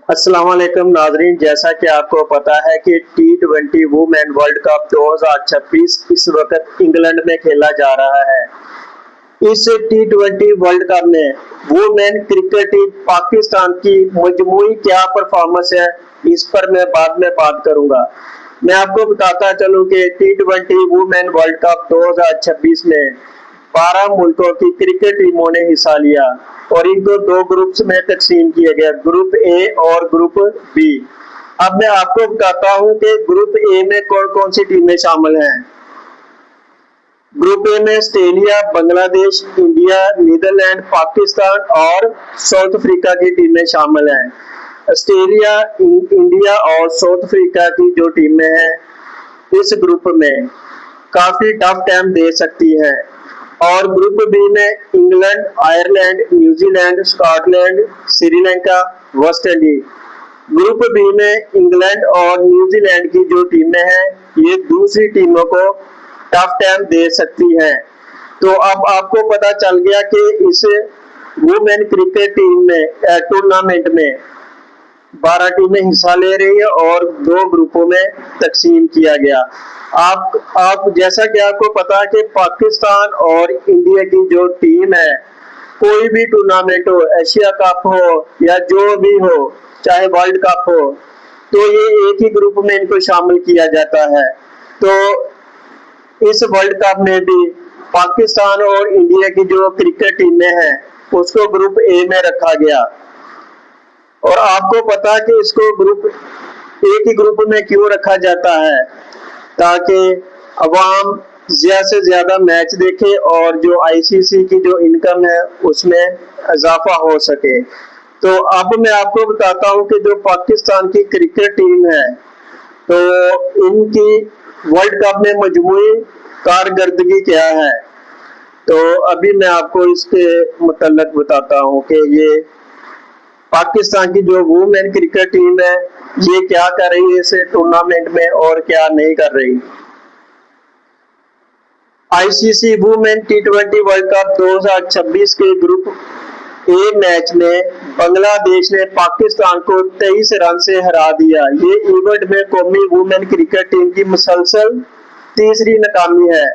अस्सलाम वालेकुम नाजरीन, जैसा कि आपको पता है कि T20 वुमेन वर्ल्ड कप 2026 इस वक्त इंग्लैंड में खेला जा रहा है। इस T20 वर्ल्ड कप में वुमेन क्रिकेट टीम पाकिस्तान की मजमूई क्या परफॉर्मेंस है, इस पर मैं बाद में बात करूंगा। मैं आपको बताता चलूं कि T20 वुमेन वर्ल्ड कप 2026 में 12 मुल्कों की क्रिकेट टीमों ने हिस्सा लिया और इनको दो ग्रुप्स में तकसीम किया गया, ग्रुप ए और ग्रुप बी। अब मैं आपको बताता हूं कि ग्रुप ए में कौन कौन सी टीमें शामिल हैं। ग्रुप ए में Australia, Bangladesh, India, Netherlands, Pakistan और साउथ अफ्रीका की टीमें शामिल हैं। ऑस्ट्रेलिया, इंडिया और साउथ अफ्रीका की जो टीमें हैं इस ग्रुप में काफी टफ टाइम दे सकती हैं। और ग्रुप बी में England, Ireland, New Zealand, Scotland, Sri Lanka, West Indies. Group B में इंग्लैंड और न्यूजीलैंड की जो टीमें हैं ये दूसरी टीमों को टफ टाइम दे सकती हैं। तो अब आपको पता चल गया कि इस वुमेन क्रिकेट टीम में टूर्नामेंट में 12 टीमें हिस्सा ले रही है और दो ग्रुपों में तकसीम किया गया। आप जैसा कि आपको पता है कि पाकिस्तान और इंडिया की जो टीम है, कोई भी टूर्नामेंट हो, एशिया कप हो या जो भी हो, चाहे वर्ल्ड कप हो, तो ये एक ही ग्रुप में इनको शामिल किया जाता है। तो इस वर्ल्ड कप में भी पाकिस्तान और इंडिया की जो क्रिकेट टीमें हैं उसको ग्रुप ए में रखा गया। और आपको पता है कि इसको ग्रुप एक ही ग्रुप में क्यों रखा जाता है, ताकि अवाम ज्यादा से ज्यादा मैच देखे और जो आईसीसी की जो इनकम है उसमें इजाफा हो सके। तो अब मैं आपको बताता हूं कि जो पाकिस्तान की क्रिकेट टीम है तो इनकी वर्ल्ड कप में मजमूई कारकर्दगी क्या है। तो अभी मैं आपको इसके मुतल्लिक बताता हूं कि ये पाकिस्तान की जो वुमेन क्रिकेट टीम है ये क्या कर रही है इस टूर्नामेंट में और क्या नहीं कर रही। ICC women T20 world cup 2026 के ग्रुप ए मैच में बांग्लादेश ने पाकिस्तान को 23 रन से हरा दिया। ये इवेंट में कौमी वुमेन क्रिकेट टीम की मुसलसल तीसरी नाकामी है।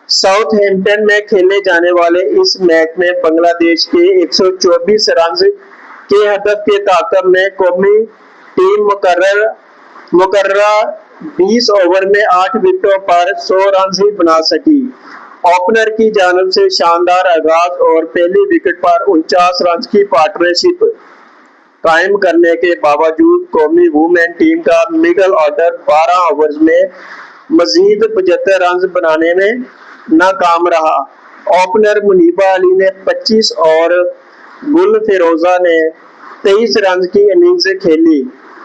साउथहैम्पटन में खेले जाने वाले इस मैच में बांग्लादेश के 124 रन के हदफ के ताकत में कौमी टीम मुकर्ररा 20 ओवर में 8 विकेटों पर 100 रन ही बना सकी। ओपनर की जानब से शानदार आगाज और पहली विकेट पर 49 रन की पार्टनरशिप कायम करने के बावजूद कौमी वुमेन टीम का मिडल ऑर्डर 12 ओवर्स में मजीद 75 रन बनाने में नाकाम रहा। ओपनर मुनीबा अली ने 25 और गुल फिरोजा ने 23 रन की इनिंग्स खेली,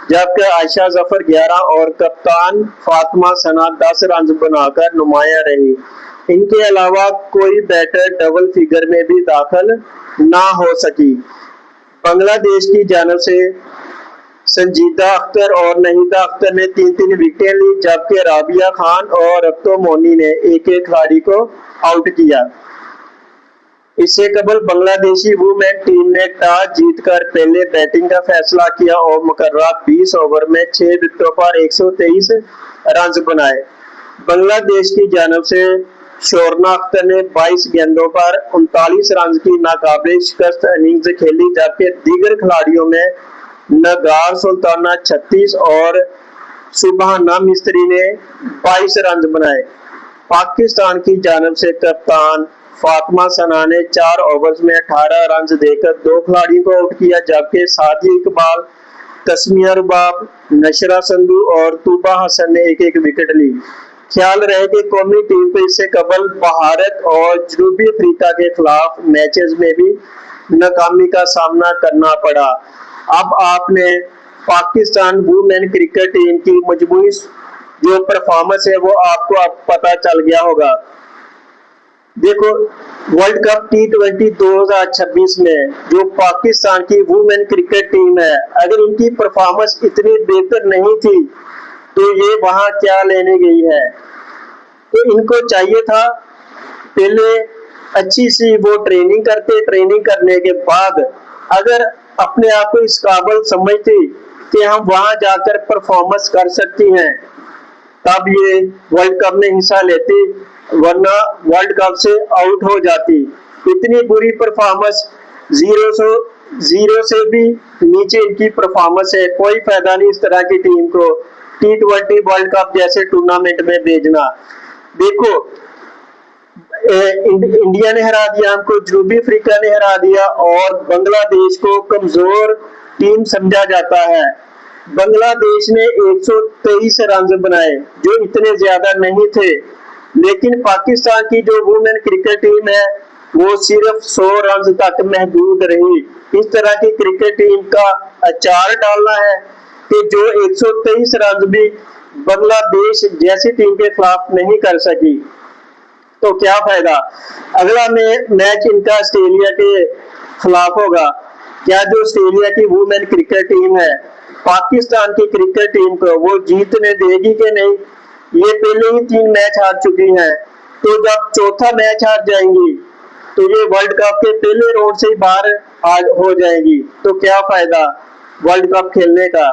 जबकि आयशा जफर 11 और कप्तान फातिमा सना 10 रन बनाकर नुमाया रही। इनके अलावा कोई बैटर डबल फिगर में भी दाखिल ना हो सकी। बांग्लादेश की जानब से संजीदा अख्तर और नहीदा अख्तर ने 3-3 विकेटें ली, जबकि राबिया खान और अख्तो मोनी ने एक एक खिलाड़ी को आउट किया। इससे कबल बांग्लादेशी वुमेन टीम ने टॉस जीतकर पहले बैटिंग का फैसला किया और मुकर्रर 20 ओवर में 6 विकेटों पर 123 रन बनाए। बांग्लादेश की जानब से शोरना अख्तर ने 22 गेंदों पर 39 रन की नाकाबिल शिकस्त इनिंग्स खेली, जबकि दीगर खिलाड़ियों में नगार सुल्ताना 36 और सुबहाना मिस्त्री ने 22 रन बनाए। पाकिस्तान की जानब से कप्तान फातिमा सना ने 4 ओवर्स में 18 रन देकर 2 खिलाड़ियों को आउट किया, जबकि सादी इकबाल, तस्मिया रुबाब, नशरा संधू और तूबा हसन ने एक एक विकेट ली। ख्याल रहे कि कौमी टीम को इससे कबल भारत और जनूबी अफ्रीका के खिलाफ मैचेस में भी नाकामी का सामना करना पड़ा। अब आपने पाकिस्तान वुमेन क्रिकेट टीम की मजबूरी जो परफॉर्मेंस है वो आपको अब पता चल गया होगा। देखो, वर्ल्ड कप T20 2026 में जो पाकिस्तान की वुमेन क्रिकेट टीम है, अगर इनकी परफॉर्मेंस इतनी बेहतर नहीं थी तो ये वहां क्या लेने गई है। तो इनको चाहिए था पहले अच्छी सी वो ट्रेनिंग करते, ट्रेनिंग करने के बाद अगर अपने आप को इस काबिल समझती कि हम वहां जाकर परफॉर्मेंस कर सकती हैं, तब ये वर्ल्ड कप में हिस्सा लेती, वरना वर्ल्ड कप से आउट हो जाती। इतनी बुरी परफॉर्मेंस, जीरो से भी नीचे इनकी परफॉर्मेंस है। कोई फायदा नहीं इस तरह की टीम को T20 वर्ल्ड कप जैसे टूर्नामेंट में भेजना। देखो, इंडिया ने हरा दिया हमको, जनूबी अफ्रीका ने हरा दिया, और बांग्लादेश को कमजोर टीम समझा जाता है। बांग्लादेश ने 123 रन बनाए, जो इतने ज्यादा नहीं थे, लेकिन पाकिस्तान की जो वुमेन क्रिकेट टीम है वो सिर्फ 100 रन तक महदूद रही। इस तरह की क्रिकेट टीम का अचार डालना है कि जो 123 रन भी बांग्लादेश जैसी टीम के खिलाफ नहीं कर सकी, तो क्या फायदा। अगला मैच इनका ऑस्ट्रेलिया के खिलाफ होगा। क्या जो ऑस्ट्रेलिया की वुमेन क्रिकेट टीम है पाकिस्तान की क्रिकेट टीम को वो जीतने देगी कि नहीं। ये पहले ही 3 मैच हार चुकी हैं, तो जब चौथा मैच हार जाएंगी तो ये वर्ल्ड कप के पहले राउंड से ही बाहर हो जाएगी, तो क्या फायदा वर्ल्ड कप खेलने का।